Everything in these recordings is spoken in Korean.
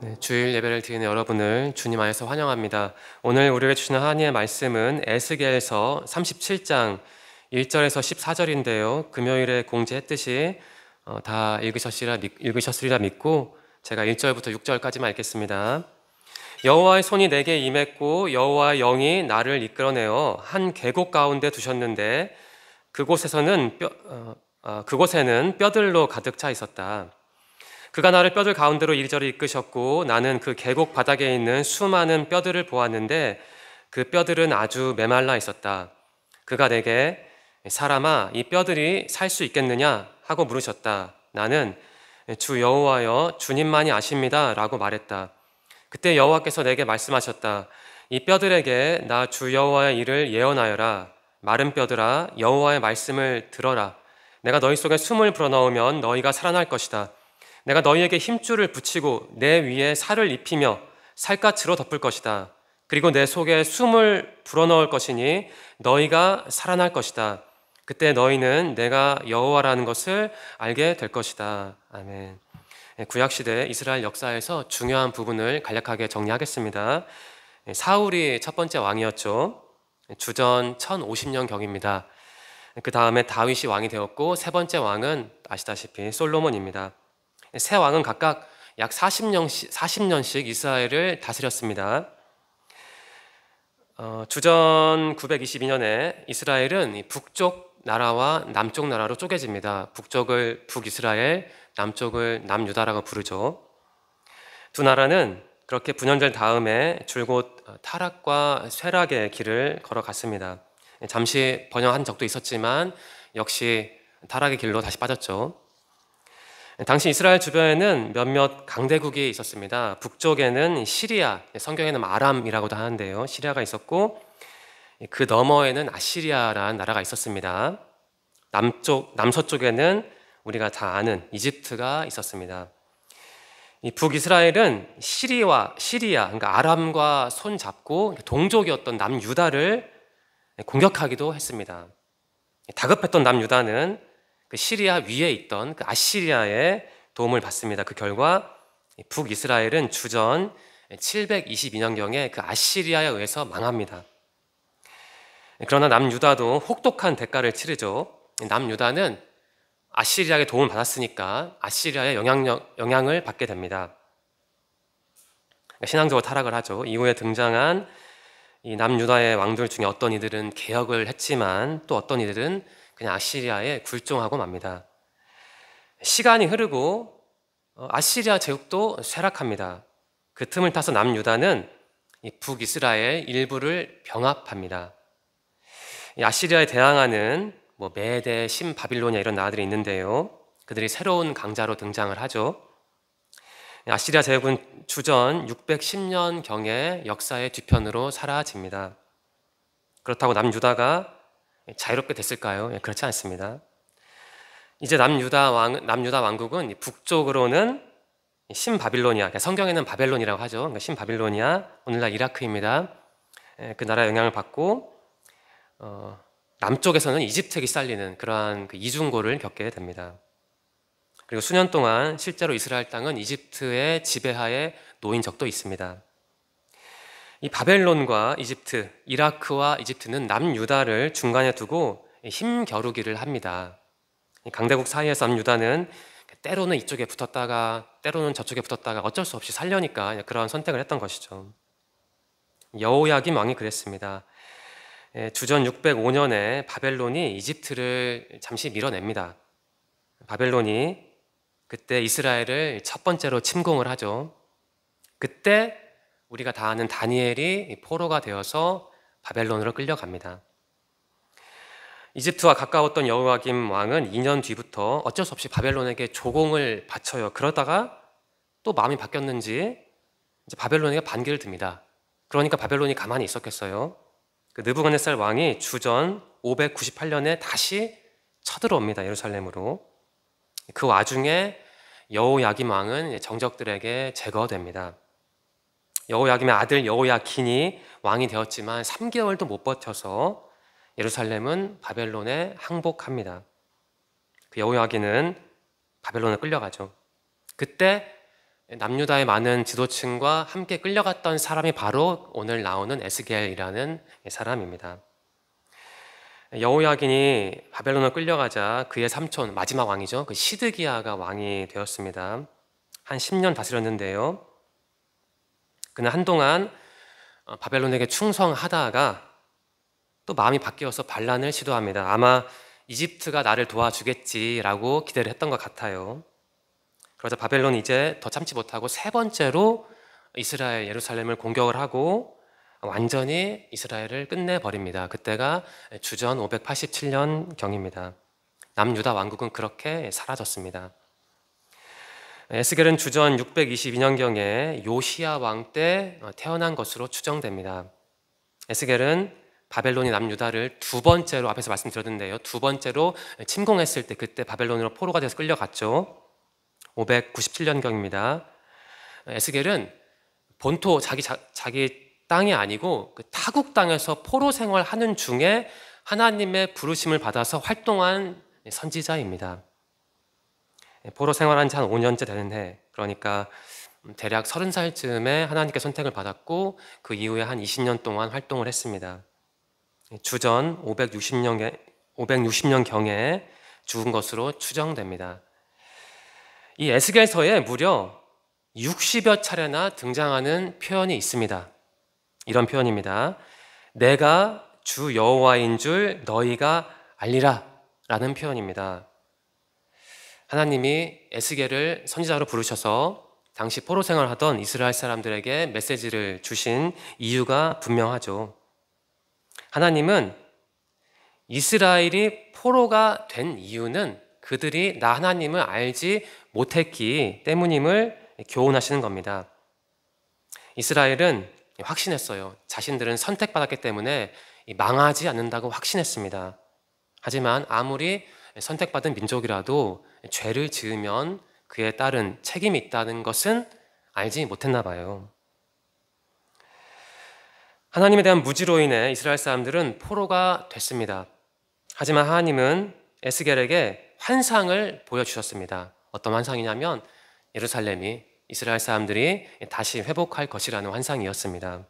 네, 주일 예배를 드리는 여러분을 주님 안에서 환영합니다. 오늘 우리에게 주시는 하나님의 말씀은 에스겔서 37장 1절에서 14절인데요. 금요일에 공지했듯이 다 읽으셨으리라 믿고 제가 1절부터 6절까지만 읽겠습니다. 여호와의 손이 내게 임했고 여호와의 영이 나를 이끌어내어 한 계곡 가운데 두셨는데 그곳에는 뼈들로 가득 차 있었다. 그가 나를 뼈들 가운데로 이리저리 이끄셨고 나는 그 계곡 바닥에 있는 수많은 뼈들을 보았는데 그 뼈들은 아주 메말라 있었다. 그가 내게 사람아 이 뼈들이 살 수 있겠느냐 하고 물으셨다. 나는 주 여호와여 주님만이 아십니다 라고 말했다. 그때 여호와께서 내게 말씀하셨다. 이 뼈들에게 나 주 여호와의 일을 예언하여라. 마른 뼈들아 여호와의 말씀을 들어라. 내가 너희 속에 숨을 불어넣으면 너희가 살아날 것이다. 내가 너희에게 힘줄을 붙이고 내 위에 살을 입히며 살갗으로 덮을 것이다. 그리고 내 속에 숨을 불어넣을 것이니 너희가 살아날 것이다. 그때 너희는 내가 여호와라는 것을 알게 될 것이다. 아멘. 구약시대 이스라엘 역사에서 중요한 부분을 간략하게 정리하겠습니다. 사울이 첫 번째 왕이었죠. 주전 1050년경입니다. 그 다음에 다윗이 왕이 되었고 세 번째 왕은 아시다시피 솔로몬입니다. 세 왕은 각각 약 40년씩 이스라엘을 다스렸습니다. 주전 922년에 이스라엘은 북쪽 나라와 남쪽 나라로 쪼개집니다. 북쪽을 북이스라엘, 남쪽을 남유다라고 부르죠. 두 나라는 그렇게 분열된 다음에 줄곧 타락과 쇠락의 길을 걸어갔습니다. 잠시 번영한 적도 있었지만 역시 타락의 길로 다시 빠졌죠. 당시 이스라엘 주변에는 몇몇 강대국이 있었습니다. 북쪽에는 시리아, 성경에는 아람이라고도 하는데요. 시리아가 있었고 그 너머에는 아시리아라는 나라가 있었습니다. 남서쪽에는 우리가 다 아는 이집트가 있었습니다. 이 북이스라엘은 시리아, 그러니까 아람과 손잡고 동족이었던 남유다를 공격하기도 했습니다. 다급했던 남유다는 그 시리아 위에 있던 그 아시리아의 도움을 받습니다. 그 결과 북이스라엘은 주전 722년경에 그 아시리아에 의해서 망합니다. 그러나 남유다도 혹독한 대가를 치르죠. 남유다는 아시리아의 도움을 받았으니까 아시리아의 영향을 받게 됩니다. 신앙적으로 타락을 하죠. 이후에 등장한 이 남유다의 왕들 중에 어떤 이들은 개혁을 했지만 또 어떤 이들은 그냥 아시리아에 굴종하고 맙니다. 시간이 흐르고 아시리아 제국도 쇠락합니다. 그 틈을 타서 남유다는 이 북이스라엘 일부를 병합합니다. 이 아시리아에 대항하는 메대, 신바빌로니아 이런 나라들이 있는데요. 그들이 새로운 강자로 등장을 하죠. 아시리아 제국은 주전 610년경의 역사의 뒤편으로 사라집니다. 그렇다고 남유다가 자유롭게 됐을까요? 그렇지 않습니다. 이제 남유다 왕국은 북쪽으로는 신바빌로니아, 성경에는 바벨론이라고 하죠. 그러니까 신바빌로니아, 오늘날 이라크입니다. 그 나라의 영향을 받고 남쪽에서는 이집트에 시달리는 그러한 그 이중고를 겪게 됩니다. 그리고 수년 동안 실제로 이스라엘 땅은 이집트의 지배하에 놓인 적도 있습니다. 이 바벨론과 이집트, 이라크와 이집트는 남유다를 중간에 두고 힘겨루기를 합니다. 강대국 사이에서 남유다는 때로는 이쪽에 붙었다가 때로는 저쪽에 붙었다가 어쩔 수 없이 살려니까 그런 선택을 했던 것이죠. 여호야김 왕이 그랬습니다. 주전 605년에 바벨론이 이집트를 잠시 밀어냅니다. 바벨론이 그때 이스라엘을 첫 번째로 침공을 하죠. 그때 우리가 다 아는 다니엘이 포로가 되어서 바벨론으로 끌려갑니다. 이집트와 가까웠던 여호야김 왕은 2년 뒤부터 어쩔 수 없이 바벨론에게 조공을 바쳐요. 그러다가 또 마음이 바뀌었는지 이제 바벨론에게 반기를 듭니다. 그러니까 바벨론이 가만히 있었겠어요. 그 느부갓네살 왕이 주전 598년에 다시 쳐들어옵니다. 예루살렘으로. 그 와중에 여호야김 왕은 정적들에게 제거됩니다. 여호야김의 아들 여호야킨이 왕이 되었지만 3개월도 못 버텨서 예루살렘은 바벨론에 항복합니다. 그 여호야긴은 바벨론에 끌려가죠. 그때 남유다의 많은 지도층과 함께 끌려갔던 사람이 바로 오늘 나오는 에스겔이라는 사람입니다. 여호야긴이 바벨론으로 끌려가자 그의 삼촌, 마지막 왕이죠, 그 시드기야가 왕이 되었습니다. 한 10년 다스렸는데요, 그는 한동안 바벨론에게 충성하다가 또 마음이 바뀌어서 반란을 시도합니다. 아마 이집트가 나를 도와주겠지라고 기대를 했던 것 같아요. 그러자 바벨론이 이제 더 참지 못하고 세 번째로 이스라엘 예루살렘을 공격을 하고 완전히 이스라엘을 끝내버립니다. 그때가 주전 587년 경입니다. 남유다 왕국은 그렇게 사라졌습니다. 에스겔은 주전 622년 경에 요시야 왕 때 태어난 것으로 추정됩니다. 에스겔은 바벨론이 남유다를 두 번째로, 앞에서 말씀드렸는데요, 두 번째로 침공했을 때 그때 바벨론으로 포로가 돼서 끌려갔죠. 597년 경입니다. 에스겔은 본토 자기 땅이 아니고 그 타국 땅에서 포로 생활하는 중에 하나님의 부르심을 받아서 활동한 선지자입니다. 포로 생활한 지 한 5년째 되는 해, 그러니까 대략 30살쯤에 하나님께 선택을 받았고 그 이후에 한 20년 동안 활동을 했습니다. 주전 560년 경에 죽은 것으로 추정됩니다. 이 에스겔서에 무려 60여 차례나 등장하는 표현이 있습니다. 이런 표현입니다. 내가 주 여호와인 줄 너희가 알리라 라는 표현입니다. 하나님이 에스겔을 선지자로 부르셔서 당시 포로 생활하던 이스라엘 사람들에게 메시지를 주신 이유가 분명하죠. 하나님은 이스라엘이 포로가 된 이유는 그들이 나 하나님을 알지 못했기 때문임을 교훈하시는 겁니다. 이스라엘은 확신했어요. 자신들은 선택받았기 때문에 망하지 않는다고 확신했습니다. 하지만 아무리 선택받은 민족이라도 죄를 지으면 그에 따른 책임이 있다는 것은 알지 못했나 봐요. 하나님에 대한 무지로 인해 이스라엘 사람들은 포로가 됐습니다. 하지만 하나님은 에스겔에게 환상을 보여주셨습니다. 어떤 환상이냐면 예루살렘이, 이스라엘 사람들이 다시 회복할 것이라는 환상이었습니다.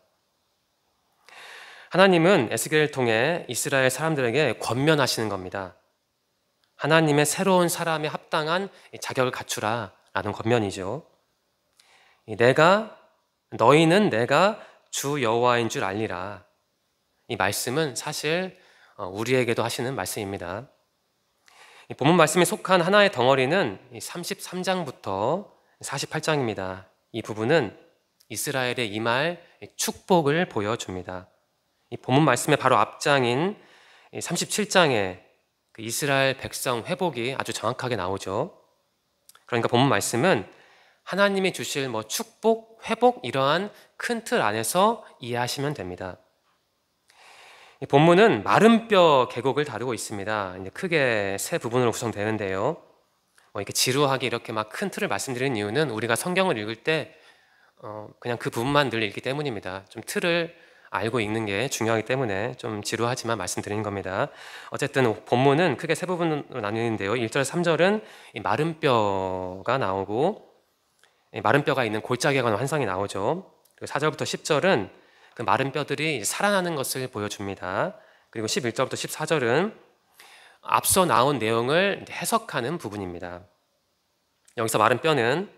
하나님은 에스겔을 통해 이스라엘 사람들에게 권면하시는 겁니다. 하나님의 새로운 사람에 합당한 자격을 갖추라 라는 권면이죠. 너희는 내가 주 여호와인 줄 알리라. 이 말씀은 사실 우리에게도 하시는 말씀입니다. 본문 말씀에 속한 하나의 덩어리는 33장부터 48장입니다. 이 부분은 이스라엘의 임할 축복을 보여줍니다. 이 본문 말씀의 바로 앞장인 37장에 그 이스라엘 백성 회복이 아주 정확하게 나오죠. 그러니까 본문 말씀은 하나님이 주실 축복, 회복 이러한 큰 틀 안에서 이해하시면 됩니다. 이 본문은 마른 뼈 계곡을 다루고 있습니다. 크게 세 부분으로 구성되는데요. 이렇게 지루하게 이렇게 막 큰 틀을 말씀드리는 이유는 우리가 성경을 읽을 때 그냥 그 부분만 늘 읽기 때문입니다. 좀 틀을 알고 읽는 게 중요하기 때문에 좀 지루하지만 말씀드리는 겁니다. 어쨌든 본문은 크게 세 부분으로 나뉘는데요. 1절, 3절은 이 마른 뼈가 나오고 마른 뼈가 있는 골짜기에 관한 환상이 나오죠. 그리고 4절부터 10절은 그 마른 뼈들이 살아나는 것을 보여줍니다. 그리고 11절부터 14절은 앞서 나온 내용을 해석하는 부분입니다. 여기서 마른 뼈는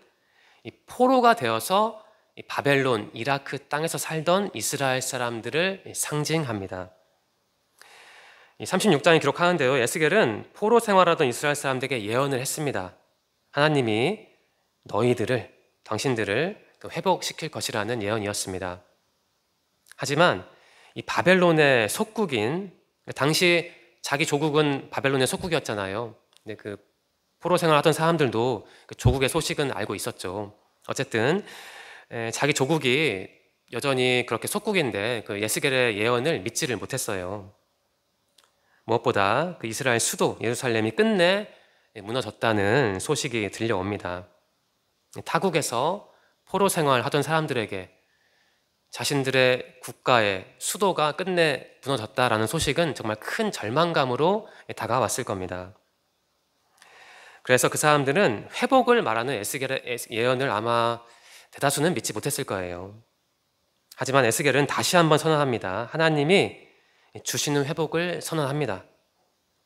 이 포로가 되어서 이 바벨론, 이라크 땅에서 살던 이스라엘 사람들을 상징합니다. 이 36장에 기록하는데요, 에스겔은 포로 생활하던 이스라엘 사람들에게 예언을 했습니다. 하나님이 당신들을 회복시킬 것이라는 예언이었습니다. 하지만 이 바벨론의 속국인, 당시 자기 조국은 바벨론의 속국이었잖아요. 근데 그 포로 생활하던 사람들도 그 조국의 소식은 알고 있었죠. 어쨌든 자기 조국이 여전히 그렇게 속국인데 그 에스겔의 예언을 믿지를 못했어요. 무엇보다 그 이스라엘 수도 예루살렘이 끝내 무너졌다는 소식이 들려옵니다. 타국에서 포로 생활하던 사람들에게 자신들의 국가의 수도가 끝내 무너졌다라는 소식은 정말 큰 절망감으로 다가왔을 겁니다. 그래서 그 사람들은 회복을 말하는 에스겔의 예언을 아마 대다수는 믿지 못했을 거예요. 하지만 에스겔은 다시 한번 선언합니다. 하나님이 주시는 회복을 선언합니다.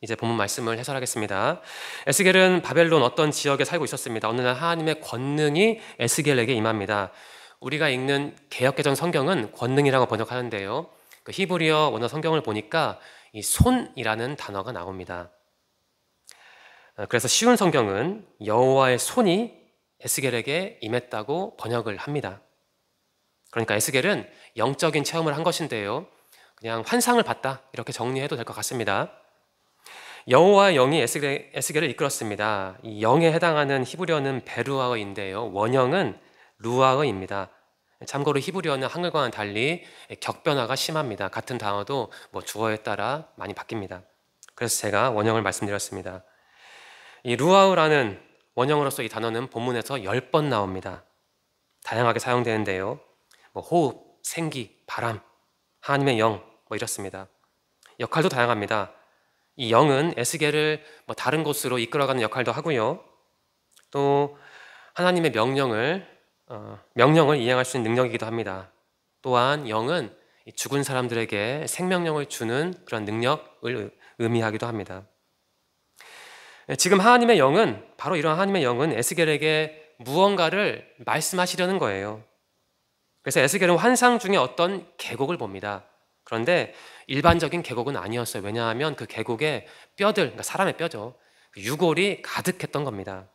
이제 본문 말씀을 해설하겠습니다. 에스겔은 바벨론 어떤 지역에 살고 있었습니다. 어느 날 하나님의 권능이 에스겔에게 임합니다. 우리가 읽는 개역개정 성경은 권능이라고 번역하는데요. 그 히브리어 원어 성경을 보니까 이 손이라는 단어가 나옵니다. 그래서 쉬운 성경은 여호와의 손이 에스겔에게 임했다고 번역을 합니다. 그러니까 에스겔은 영적인 체험을 한 것인데요. 그냥 환상을 봤다 이렇게 정리해도 될 것 같습니다. 여호와의 영이 에스겔을 이끌었습니다. 이 영에 해당하는 히브리어는 베루아어인데요. 원형은 루아어입니다. 참고로 히브리어는 한글과는 달리 격변화가 심합니다. 같은 단어도 주어에 따라 많이 바뀝니다. 그래서 제가 원형을 말씀드렸습니다. 이 루아우라는 원형으로서 이 단어는 본문에서 10번 나옵니다. 다양하게 사용되는데요. 호흡, 생기, 바람, 하나님의 영 이렇습니다. 역할도 다양합니다. 이 영은 에스겔을 다른 곳으로 이끌어가는 역할도 하고요. 또 하나님의 명령을 이행할 수 있는 능력이기도 합니다. 또한 영은 죽은 사람들에게 생명력을 주는 그런 능력을 의미하기도 합니다. 지금 하나님의 영은 바로 이런 하나님의 영은 에스겔에게 무언가를 말씀하시려는 거예요. 그래서 에스겔은 환상 중에 어떤 계곡을 봅니다. 그런데 일반적인 계곡은 아니었어요. 왜냐하면 그 계곡에 뼈들, 그러니까 사람의 뼈죠. 유골이 가득했던 겁니다.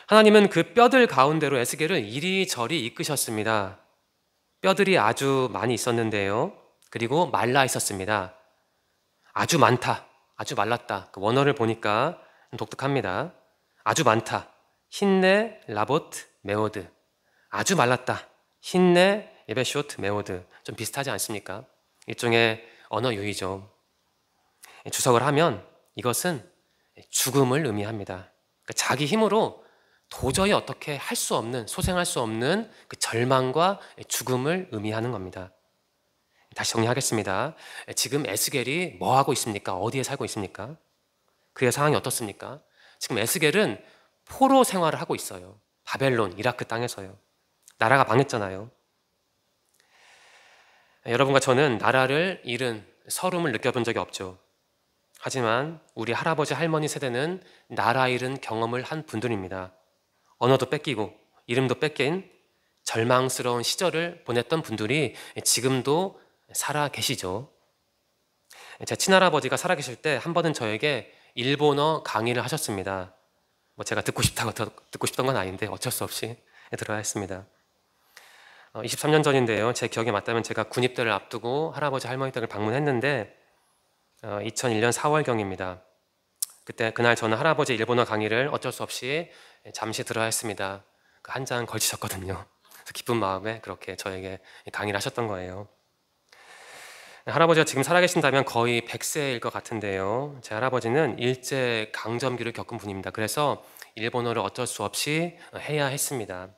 하나님은 그 뼈들 가운데로 에스겔을 이리저리 이끄셨습니다. 뼈들이 아주 많이 있었는데요. 그리고 말라 있었습니다. 아주 많다, 아주 말랐다. 그 원어를 보니까 독특합니다. 아주 많다, 힌네 라보트 메오드. 아주 말랐다, 힌네 예베쇼트 메오드. 좀 비슷하지 않습니까? 일종의 언어 유희죠. 주석을 하면 이것은 죽음을 의미합니다. 그러니까 자기 힘으로 도저히 어떻게 할 수 없는, 소생할 수 없는 그 절망과 죽음을 의미하는 겁니다. 다시 정리하겠습니다. 지금 에스겔이 뭐 하고 있습니까? 어디에 살고 있습니까? 그의 상황이 어떻습니까? 지금 에스겔은 포로 생활을 하고 있어요. 바벨론, 이라크 땅에서요. 나라가 망했잖아요. 여러분과 저는 나라를 잃은 서름을 느껴본 적이 없죠. 하지만 우리 할아버지 할머니 세대는 나라 잃은 경험을 한 분들입니다. 언어도 뺏기고 이름도 뺏긴 절망스러운 시절을 보냈던 분들이 지금도 살아 계시죠. 제 친할아버지가 살아 계실 때 한 번은 저에게 일본어 강의를 하셨습니다. 제가 듣고 싶던 건 아닌데 어쩔 수 없이 들어야 했습니다. 23년 전인데요. 제 기억에 맞다면 제가 군입대를 앞두고 할아버지 할머니 댁을 방문했는데 2001년 4월경입니다. 그날 저는 할아버지 일본어 강의를 어쩔 수 없이 잠시 들어야 했습니다. 한 장 걸치셨거든요. 그래서 기쁜 마음에 그렇게 저에게 강의를 하셨던 거예요. 할아버지가 지금 살아계신다면 거의 100세일 것 같은데요. 제 할아버지는 일제 강점기를 겪은 분입니다. 그래서 일본어를 어쩔 수 없이 해야 했습니다.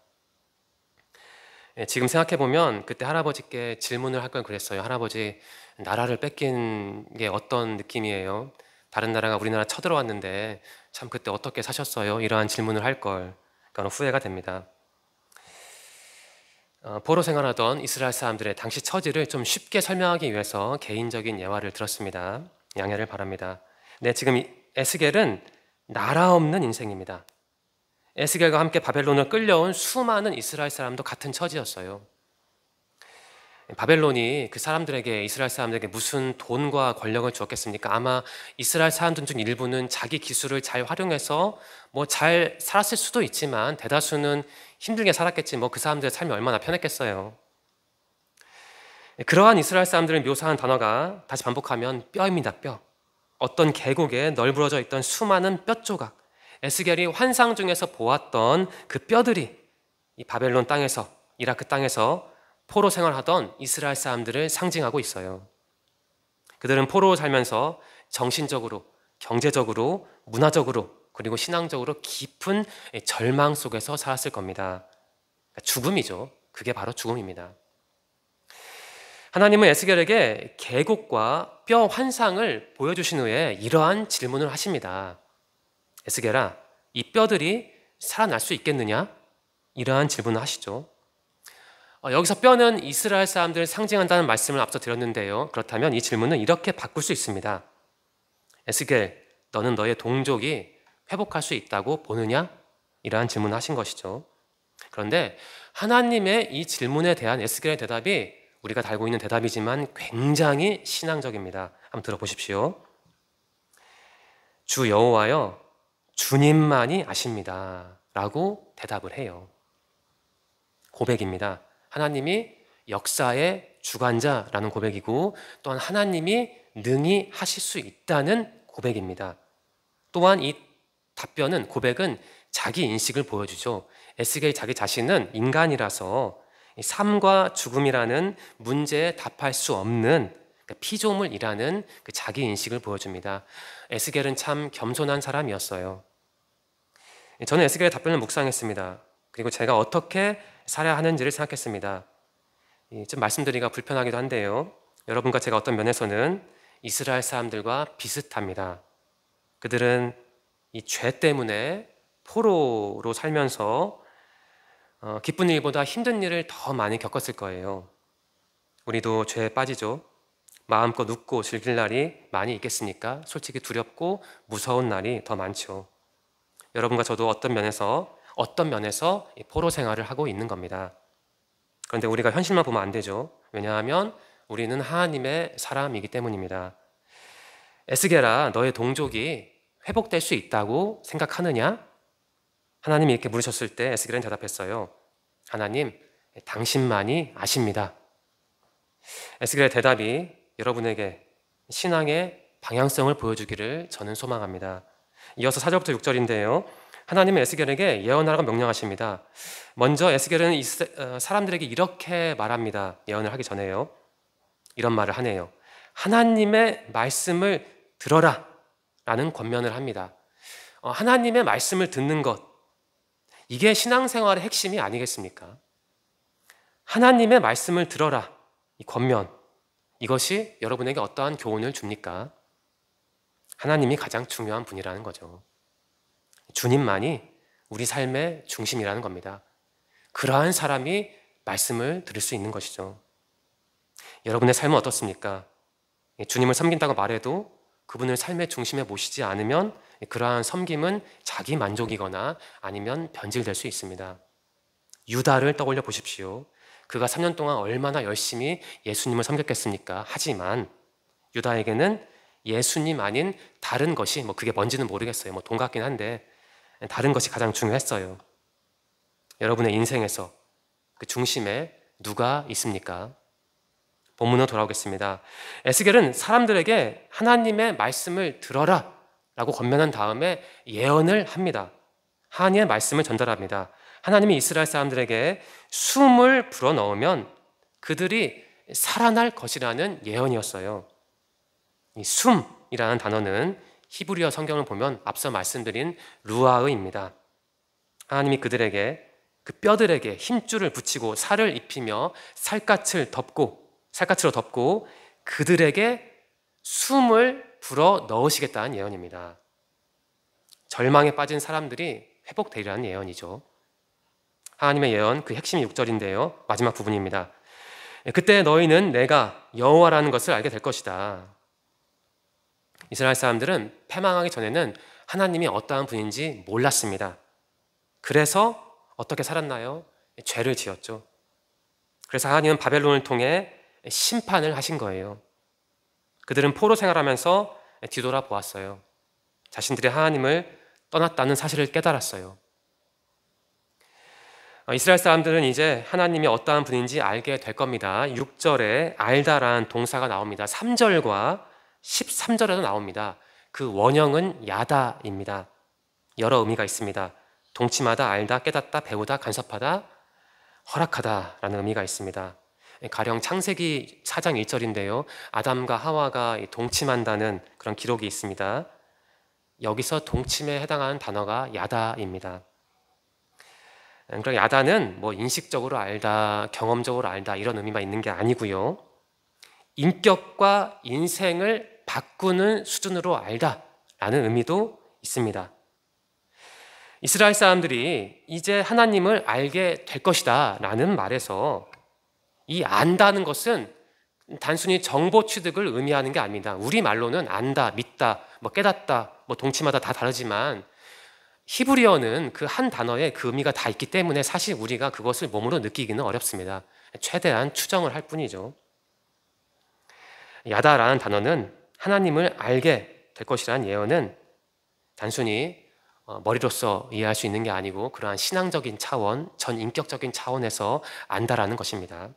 지금 생각해보면 그때 할아버지께 질문을 할 걸 그랬어요. 할아버지, 나라를 뺏긴 게 어떤 느낌이에요? 다른 나라가 우리나라 쳐들어왔는데 참 그때 어떻게 사셨어요? 이러한 질문을 할 걸. 그러니까 후회가 됩니다. 포로 생활하던 이스라엘 사람들의 당시 처지를 좀 쉽게 설명하기 위해서 개인적인 예화를 들었습니다. 양해를 바랍니다. 네, 지금 에스겔은 나라 없는 인생입니다. 에스겔과 함께 바벨론을 끌려온 수많은 이스라엘 사람도 같은 처지였어요. 바벨론이 그 사람들에게, 이스라엘 사람들에게 무슨 돈과 권력을 주었겠습니까? 아마 이스라엘 사람들 중 일부는 자기 기술을 잘 활용해서 잘 살았을 수도 있지만 대다수는 힘들게 살았겠지. 그 사람들의 삶이 얼마나 편했겠어요. 그러한 이스라엘 사람들을 묘사한 단어가 다시 반복하면 뼈입니다. 뼈. 어떤 계곡에 널브러져 있던 수많은 뼈 조각, 에스겔이 환상 중에서 보았던 그 뼈들이 이 바벨론 땅에서, 이라크 땅에서 포로 생활하던 이스라엘 사람들을 상징하고 있어요. 그들은 포로 살면서 정신적으로, 경제적으로, 문화적으로, 그리고 신앙적으로 깊은 절망 속에서 살았을 겁니다. 죽음이죠. 그게 바로 죽음입니다. 하나님은 에스겔에게 계곡과 뼈 환상을 보여주신 후에 이러한 질문을 하십니다. 에스겔아, 이 뼈들이 살아날 수 있겠느냐? 이러한 질문을 하시죠. 여기서 뼈는 이스라엘 사람들을 상징한다는 말씀을 앞서 드렸는데요. 그렇다면 이 질문은 이렇게 바꿀 수 있습니다. 에스겔, 너는 너의 동족이 회복할 수 있다고 보느냐? 이러한 질문을 하신 것이죠. 그런데 하나님의 이 질문에 대한 에스겔의 대답이 우리가 달고 있는 대답이지만 굉장히 신앙적입니다. 한번 들어보십시오. 주 여호와여, 주님만이 아십니다. 라고 대답을 해요. 고백입니다. 하나님이 역사의 주관자라는 고백이고 또한 하나님이 능히 하실 수 있다는 고백입니다. 또한 이 답변은 고백은 자기 인식을 보여주죠. 에스겔 자기 자신은 인간이라서 삶과 죽음이라는 문제에 답할 수 없는 피조물이라는 그 자기 인식을 보여줍니다. 에스겔은 참 겸손한 사람이었어요. 저는 에스겔의 답변을 묵상했습니다. 그리고 제가 어떻게 살아야 하는지를 생각했습니다. 좀 말씀드리기가 불편하기도 한데요. 여러분과 제가 어떤 면에서는 이스라엘 사람들과 비슷합니다. 그들은 이 죄 때문에 포로로 살면서 기쁜 일보다 힘든 일을 더 많이 겪었을 거예요. 우리도 죄에 빠지죠. 마음껏 웃고 즐길 날이 많이 있겠습니까? 솔직히 두렵고 무서운 날이 더 많죠. 여러분과 저도 어떤 면에서 포로 생활을 하고 있는 겁니다. 그런데 우리가 현실만 보면 안 되죠. 왜냐하면 우리는 하나님의 사람이기 때문입니다. 에스겔아, 너의 동족이 회복될 수 있다고 생각하느냐? 하나님이 이렇게 물으셨을 때 에스겔은 대답했어요. 하나님, 당신만이 아십니다. 에스겔의 대답이 여러분에게 신앙의 방향성을 보여주기를 저는 소망합니다. 이어서 4절부터 6절인데요. 하나님은 에스겔에게 예언하라고 명령하십니다. 먼저 에스겔은 사람들에게 이렇게 말합니다. 예언을 하기 전에요. 이런 말을 하네요. 하나님의 말씀을 들어라 라는 권면을 합니다. 하나님의 말씀을 듣는 것, 이게 신앙생활의 핵심이 아니겠습니까? 하나님의 말씀을 들어라, 이 권면, 이것이 여러분에게 어떠한 교훈을 줍니까? 하나님이 가장 중요한 분이라는 거죠. 주님만이 우리 삶의 중심이라는 겁니다. 그러한 사람이 말씀을 들을 수 있는 것이죠. 여러분의 삶은 어떻습니까? 주님을 섬긴다고 말해도 그분을 삶의 중심에 모시지 않으면 그러한 섬김은 자기 만족이거나 아니면 변질될 수 있습니다. 유다를 떠올려 보십시오. 그가 3년 동안 얼마나 열심히 예수님을 섬겼겠습니까? 하지만 유다에게는 예수님 아닌 다른 것이 그게 뭔지는 모르겠어요. 돈 같긴 한데 다른 것이 가장 중요했어요. 여러분의 인생에서 그 중심에 누가 있습니까? 본문으로 돌아오겠습니다. 에스겔은 사람들에게 하나님의 말씀을 들어라 라고 권면한 다음에 예언을 합니다. 하나님의 말씀을 전달합니다. 하나님이 이스라엘 사람들에게 숨을 불어넣으면 그들이 살아날 것이라는 예언이었어요. 이 숨이라는 단어는 히브리어 성경을 보면 앞서 말씀드린 루아의입니다. 하나님이 그들에게 그 뼈들에게 힘줄을 붙이고 살을 입히며 살갗으로 덮고 그들에게 숨을 불어 넣으시겠다는 예언입니다. 절망에 빠진 사람들이 회복되리라는 예언이죠. 하나님의 예언, 그 핵심이 6절인데요. 마지막 부분입니다. 그때 너희는 내가 여호와라는 것을 알게 될 것이다. 이스라엘 사람들은 패망하기 전에는 하나님이 어떠한 분인지 몰랐습니다. 그래서 어떻게 살았나요? 죄를 지었죠. 그래서 하나님은 바벨론을 통해 심판을 하신 거예요. 그들은 포로 생활하면서 뒤돌아보았어요. 자신들이 하나님을 떠났다는 사실을 깨달았어요. 이스라엘 사람들은 이제 하나님이 어떠한 분인지 알게 될 겁니다. 6절에 알다라는 동사가 나옵니다. 3절과 13절에도 나옵니다. 그 원형은 야다입니다. 여러 의미가 있습니다. 동침하다, 알다, 깨닫다, 배우다, 간섭하다, 허락하다라는 의미가 있습니다. 가령 창세기 4장 1절인데요. 아담과 하와가 동침한다는 그런 기록이 있습니다. 여기서 동침에 해당하는 단어가 야다입니다. 그러니까 야다는 인식적으로 알다, 경험적으로 알다 이런 의미만 있는 게 아니고요. 인격과 인생을 바꾸는 수준으로 알다라는 의미도 있습니다. 이스라엘 사람들이 이제 하나님을 알게 될 것이다 라는 말에서 이 안다는 것은 단순히 정보 취득을 의미하는 게 아닙니다. 우리 말로는 안다, 믿다, 깨닫다, 동치마다 다 다르지만 히브리어는 그 한 단어에 그 의미가 다 있기 때문에 사실 우리가 그것을 몸으로 느끼기는 어렵습니다. 최대한 추정을 할 뿐이죠. 야다라는 단어는 하나님을 알게 될 것이라는 예언은 단순히 머리로서 이해할 수 있는 게 아니고 그러한 신앙적인 차원, 전인격적인 차원에서 안다라는 것입니다.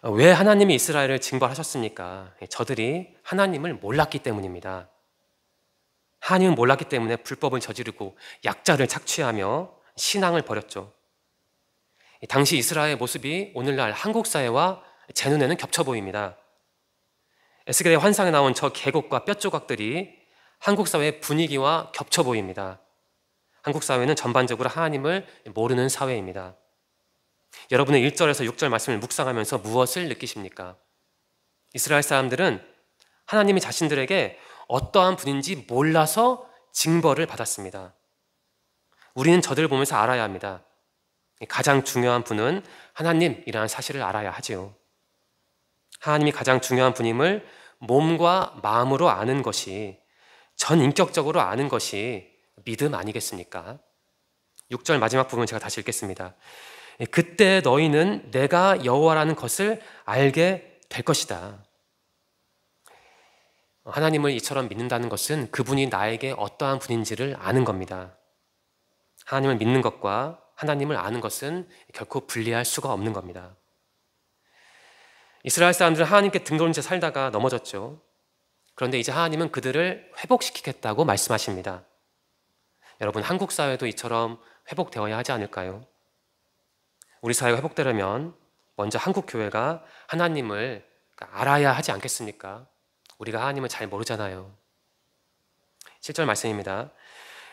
왜 하나님이 이스라엘을 징벌하셨습니까? 저들이 하나님을 몰랐기 때문입니다. 하나님을 몰랐기 때문에 불법을 저지르고 약자를 착취하며 신앙을 버렸죠. 당시 이스라엘의 모습이 오늘날 한국 사회와 제 눈에는 겹쳐 보입니다. 에스겔의 환상에 나온 저 계곡과 뼈 조각들이 한국 사회의 분위기와 겹쳐 보입니다. 한국 사회는 전반적으로 하나님을 모르는 사회입니다. 여러분의 1절에서 6절 말씀을 묵상하면서 무엇을 느끼십니까? 이스라엘 사람들은 하나님이 자신들에게 어떠한 분인지 몰라서 징벌을 받았습니다. 우리는 저들을 보면서 알아야 합니다. 가장 중요한 분은 하나님이라는 사실을 알아야 하지요. 하나님이 가장 중요한 분임을 몸과 마음으로 아는 것이, 전인격적으로 아는 것이 믿음 아니겠습니까? 6절 마지막 부분 제가 다시 읽겠습니다. 그때 너희는 내가 여호와라는 것을 알게 될 것이다. 하나님을 이처럼 믿는다는 것은 그분이 나에게 어떠한 분인지를 아는 겁니다. 하나님을 믿는 것과 하나님을 아는 것은 결코 분리할 수가 없는 겁니다. 이스라엘 사람들은 하나님께 등돌린 채 살다가 넘어졌죠. 그런데 이제 하나님은 그들을 회복시키겠다고 말씀하십니다. 여러분, 한국 사회도 이처럼 회복되어야 하지 않을까요? 우리 사회가 회복되려면 먼저 한국 교회가 하나님을 알아야 하지 않겠습니까? 우리가 하나님을 잘 모르잖아요. 7절 말씀입니다.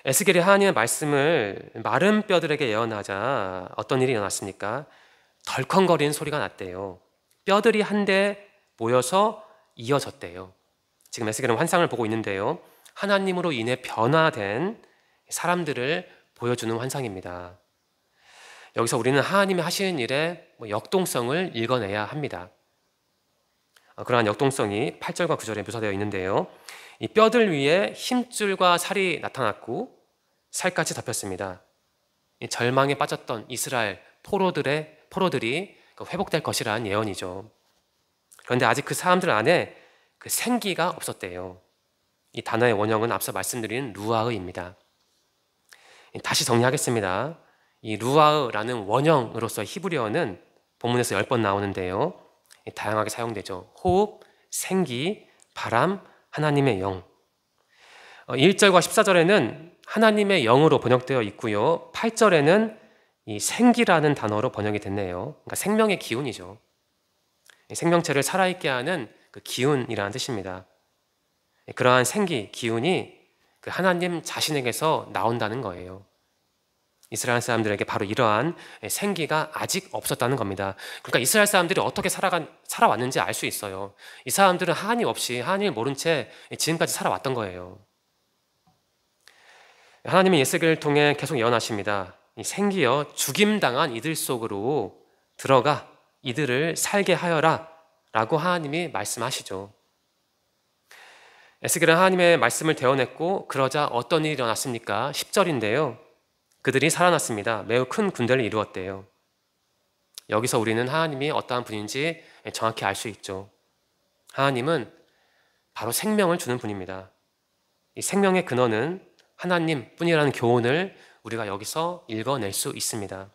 에스겔이 하나님의 말씀을 마른 뼈들에게 예언하자 어떤 일이 일어났습니까? 덜컹거리는 소리가 났대요. 뼈들이 한데 모여서 이어졌대요. 지금 에스겔은 환상을 보고 있는데요. 하나님으로 인해 변화된 사람들을 보여주는 환상입니다. 여기서 우리는 하나님이 하시는 일의 역동성을 읽어내야 합니다. 그러한 역동성이 8절과 9절에 묘사되어 있는데요. 이 뼈들 위에 힘줄과 살이 나타났고 살갗이 덮였습니다. 이 절망에 빠졌던 이스라엘 포로들이 회복될 것이라는 예언이죠. 그런데 아직 그 사람들 안에 그 생기가 없었대요. 이 단어의 원형은 앞서 말씀드린 루아흐입니다. 다시 정리하겠습니다. 이 루아흐라는 원형으로서 히브리어는 본문에서 10번 나오는데요. 다양하게 사용되죠. 호흡, 생기, 바람, 하나님의 영. 1절과 14절에는 하나님의 영으로 번역되어 있고요. 8절에는 이 생기라는 단어로 번역이 됐네요. 그러니까 생명의 기운이죠. 생명체를 살아있게 하는 그 기운이라는 뜻입니다. 그러한 생기, 기운이 그 하나님 자신에게서 나온다는 거예요. 이스라엘 사람들에게 바로 이러한 생기가 아직 없었다는 겁니다. 그러니까 이스라엘 사람들이 어떻게 살아왔는지 알 수 있어요. 이 사람들은 하나님 없이, 하나님을 모른 채 지금까지 살아왔던 거예요. 하나님은 에스겔을 통해 계속 예언하십니다. 이 생기여 죽임당한 이들 속으로 들어가 이들을 살게 하여라 라고 하나님이 말씀하시죠. 에스겔은 하나님의 말씀을 대언했고 그러자 어떤 일이 일어났습니까? 10절인데요. 그들이 살아났습니다. 매우 큰 군대를 이루었대요. 여기서 우리는 하나님이 어떠한 분인지 정확히 알 수 있죠. 하나님은 바로 생명을 주는 분입니다. 이 생명의 근원은 하나님 뿐이라는 교훈을 우리가 여기서 읽어낼 수 있습니다.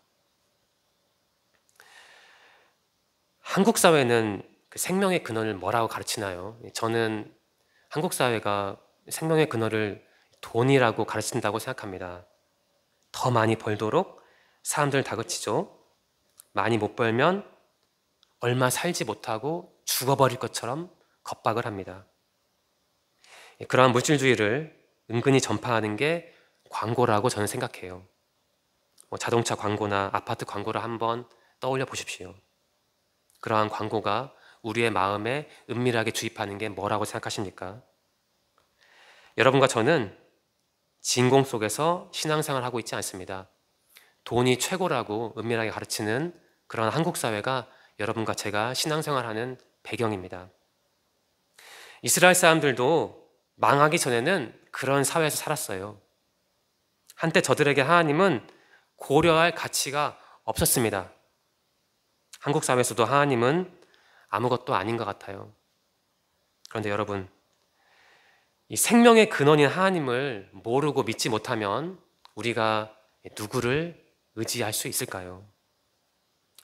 한국 사회는 그 생명의 근원을 뭐라고 가르치나요? 저는 한국 사회가 생명의 근원을 돈이라고 가르친다고 생각합니다. 더 많이 벌도록 사람들을 다그치죠. 많이 못 벌면 얼마 살지 못하고 죽어버릴 것처럼 겁박을 합니다. 그러한 물질주의를 은근히 전파하는 게 광고라고 저는 생각해요. 자동차 광고나 아파트 광고를 한번 떠올려 보십시오. 그러한 광고가 우리의 마음에 은밀하게 주입하는 게 뭐라고 생각하십니까? 여러분과 저는 진공 속에서 신앙생활을 하고 있지 않습니다. 돈이 최고라고 은밀하게 가르치는 그런 한국 사회가 여러분과 제가 신앙생활하는 배경입니다. 이스라엘 사람들도 망하기 전에는 그런 사회에서 살았어요. 한때 저들에게 하나님은 고려할 가치가 없었습니다. 한국 사회에서도 하나님은 아무것도 아닌 것 같아요. 그런데 여러분, 이 생명의 근원인 하나님을 모르고 믿지 못하면 우리가 누구를 의지할 수 있을까요?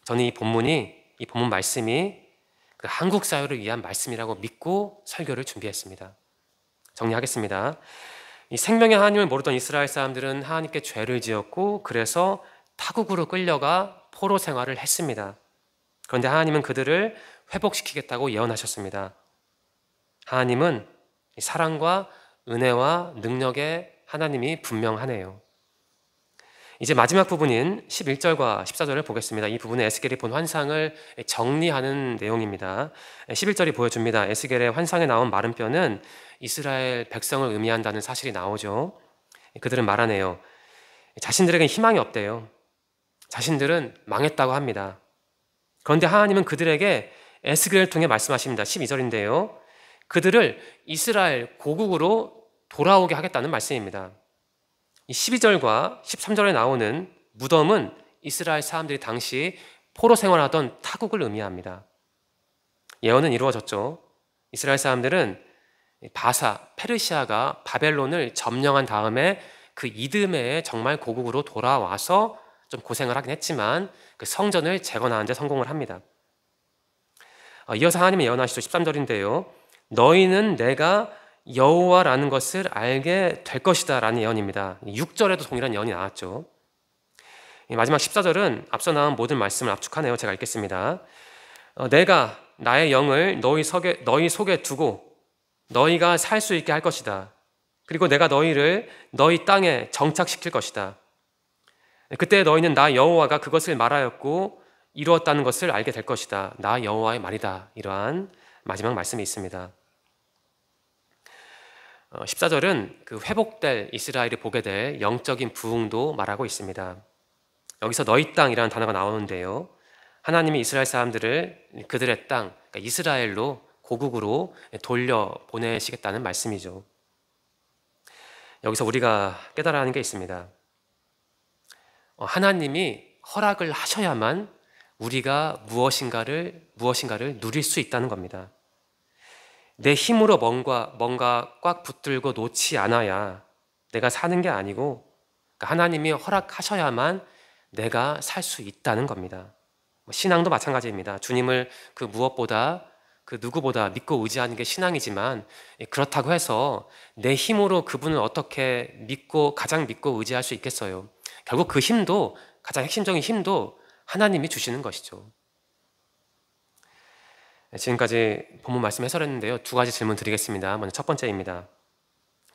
저는 이 본문 말씀이 그 한국 사회를 위한 말씀이라고 믿고 설교를 준비했습니다. 정리하겠습니다. 이 생명의 하나님을 모르던 이스라엘 사람들은 하나님께 죄를 지었고 그래서 타국으로 끌려가 포로 생활을 했습니다. 그런데 하나님은 그들을 회복시키겠다고 예언하셨습니다. 하나님은 사랑과 은혜와 능력의 하나님이 분명하네요. 이제 마지막 부분인 11절과 14절을 보겠습니다. 이 부분은 에스겔이 본 환상을 정리하는 내용입니다. 11절이 보여줍니다. 에스겔의 환상에 나온 마른 뼈는 이스라엘 백성을 의미한다는 사실이 나오죠. 그들은 말하네요. 자신들에겐 희망이 없대요. 자신들은 망했다고 합니다. 그런데 하나님은 그들에게 에스겔을 통해 말씀하십니다. 12절인데요. 그들을 이스라엘 고국으로 돌아오게 하겠다는 말씀입니다. 이 12절과 13절에 나오는 무덤은 이스라엘 사람들이 당시 포로 생활하던 타국을 의미합니다. 예언은 이루어졌죠. 이스라엘 사람들은 페르시아가 바벨론을 점령한 다음에 그 이듬해에 정말 고국으로 돌아와서 좀 고생을 하긴 했지만 그 성전을 재건하는 데 성공을 합니다. 이어서 하나님의 예언하시죠. 13절인데요. 너희는 내가 여호와라는 것을 알게 될 것이다 라는 예언입니다. 6절에도 동일한 예언이 나왔죠. 마지막 14절은 앞서 나온 모든 말씀을 압축하네요. 제가 읽겠습니다. 내가 나의 영을 너희 속에 두고 너희가 살 수 있게 할 것이다. 그리고 내가 너희를 너희 땅에 정착시킬 것이다. 그때 너희는 나 여호와가 그것을 말하였고 이루었다는 것을 알게 될 것이다. 나 여호와의 말이다. 이러한 마지막 말씀이 있습니다. 14절은 그 회복될 이스라엘이 보게 될 영적인 부흥도 말하고 있습니다. 여기서 너희 땅이라는 단어가 나오는데요. 하나님이 이스라엘 사람들을 그들의 땅, 그러니까 이스라엘로 고국으로 돌려보내시겠다는 말씀이죠. 여기서 우리가 깨달아야 하는 게 있습니다. 하나님이 허락을 하셔야만 우리가 무엇인가를 누릴 수 있다는 겁니다. 내 힘으로 뭔가 꽉 붙들고 놓지 않아야 내가 사는 게 아니고 하나님이 허락하셔야만 내가 살 수 있다는 겁니다. 신앙도 마찬가지입니다. 주님을 그 무엇보다 그 누구보다 믿고 의지하는 게 신앙이지만 그렇다고 해서 내 힘으로 그분을 어떻게 가장 믿고 의지할 수 있겠어요? 결국 그 힘도 가장 핵심적인 힘도 하나님이 주시는 것이죠. 지금까지 본문 말씀 해설했는데요. 두 가지 질문 드리겠습니다. 먼저 첫 번째입니다.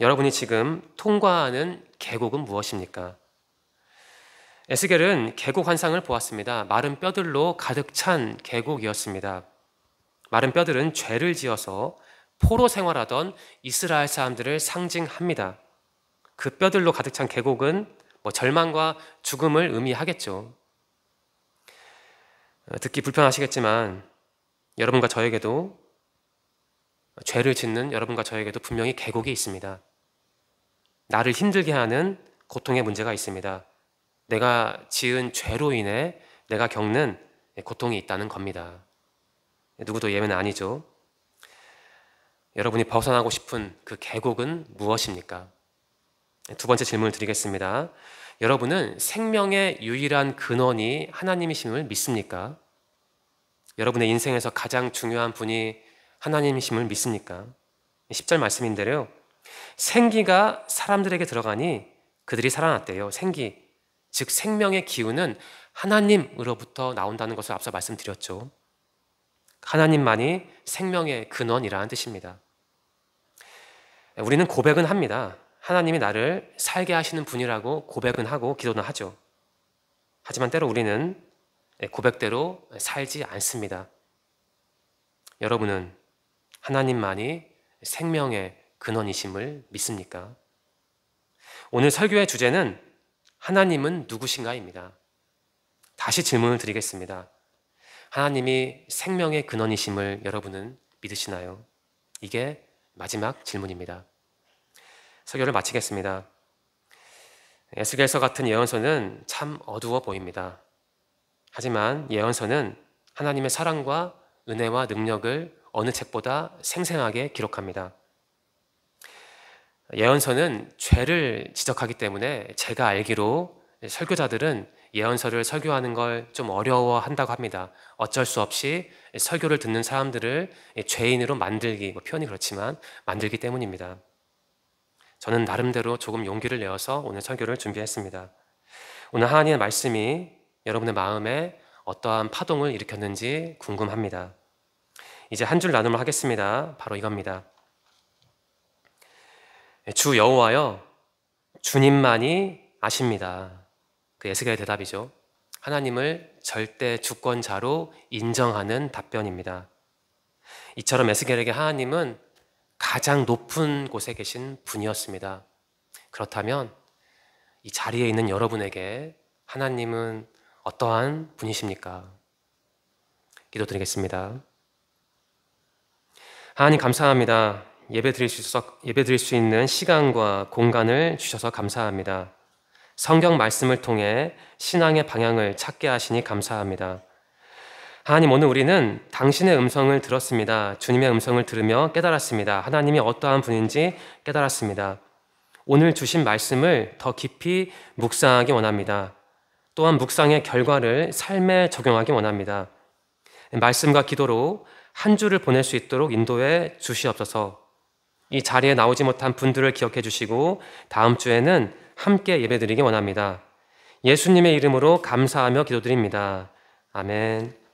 여러분이 지금 통과하는 계곡은 무엇입니까? 에스겔은 계곡 환상을 보았습니다. 마른 뼈들로 가득 찬 계곡이었습니다. 마른 뼈들은 죄를 지어서 포로 생활하던 이스라엘 사람들을 상징합니다. 그 뼈들로 가득 찬 계곡은 절망과 죽음을 의미하겠죠. 듣기 불편하시겠지만 여러분과 저에게도 죄를 짓는 여러분과 저에게도 분명히 계곡이 있습니다. 나를 힘들게 하는 고통의 문제가 있습니다. 내가 지은 죄로 인해 내가 겪는 고통이 있다는 겁니다. 누구도 예외는 아니죠. 여러분이 벗어나고 싶은 그 계곡은 무엇입니까? 두 번째 질문을 드리겠습니다. 여러분은 생명의 유일한 근원이 하나님이심을 믿습니까? 여러분의 인생에서 가장 중요한 분이 하나님이심을 믿습니까? 10절 말씀인데요. 생기가 사람들에게 들어가니 그들이 살아났대요. 생기, 즉 생명의 기운은 하나님으로부터 나온다는 것을 앞서 말씀드렸죠. 하나님만이 생명의 근원이라는 뜻입니다. 우리는 고백은 합니다. 하나님이 나를 살게 하시는 분이라고 고백은 하고 기도는 하죠. 하지만 때로 우리는 고백대로 살지 않습니다. 여러분은 하나님만이 생명의 근원이심을 믿습니까? 오늘 설교의 주제는 하나님은 누구신가입니다. 다시 질문을 드리겠습니다. 하나님이 생명의 근원이심을 여러분은 믿으시나요? 이게 마지막 질문입니다. 설교를 마치겠습니다. 에스겔서 같은 예언서는 참 어두워 보입니다. 하지만 예언서는 하나님의 사랑과 은혜와 능력을 어느 책보다 생생하게 기록합니다. 예언서는 죄를 지적하기 때문에 제가 알기로 설교자들은 예언서를 설교하는 걸 좀 어려워한다고 합니다. 어쩔 수 없이 설교를 듣는 사람들을 죄인으로 만들기, 표현이 그렇지만 만들기 때문입니다. 저는 나름대로 조금 용기를 내어서 오늘 설교를 준비했습니다. 오늘 하나님의 말씀이 여러분의 마음에 어떠한 파동을 일으켰는지 궁금합니다. 이제 한 줄 나눔을 하겠습니다. 바로 이겁니다. 주 여호와여, 주님만이 아십니다. 그 에스겔의 대답이죠. 하나님을 절대 주권자로 인정하는 답변입니다. 이처럼 에스겔에게 하나님은 가장 높은 곳에 계신 분이었습니다. 그렇다면 이 자리에 있는 여러분에게 하나님은 어떠한 분이십니까? 기도드리겠습니다. 하나님 감사합니다. 예배 드릴 수 있는 시간과 공간을 주셔서 감사합니다. 성경 말씀을 통해 신앙의 방향을 찾게 하시니 감사합니다. 하나님, 오늘 우리는 당신의 음성을 들었습니다. 주님의 음성을 들으며 깨달았습니다. 하나님이 어떠한 분인지 깨달았습니다. 오늘 주신 말씀을 더 깊이 묵상하기 원합니다. 또한 묵상의 결과를 삶에 적용하기 원합니다. 말씀과 기도로 한 주를 보낼 수 있도록 인도해 주시옵소서. 이 자리에 나오지 못한 분들을 기억해 주시고 다음 주에는 함께 예배드리기 원합니다. 예수님의 이름으로 감사하며 기도드립니다. 아멘.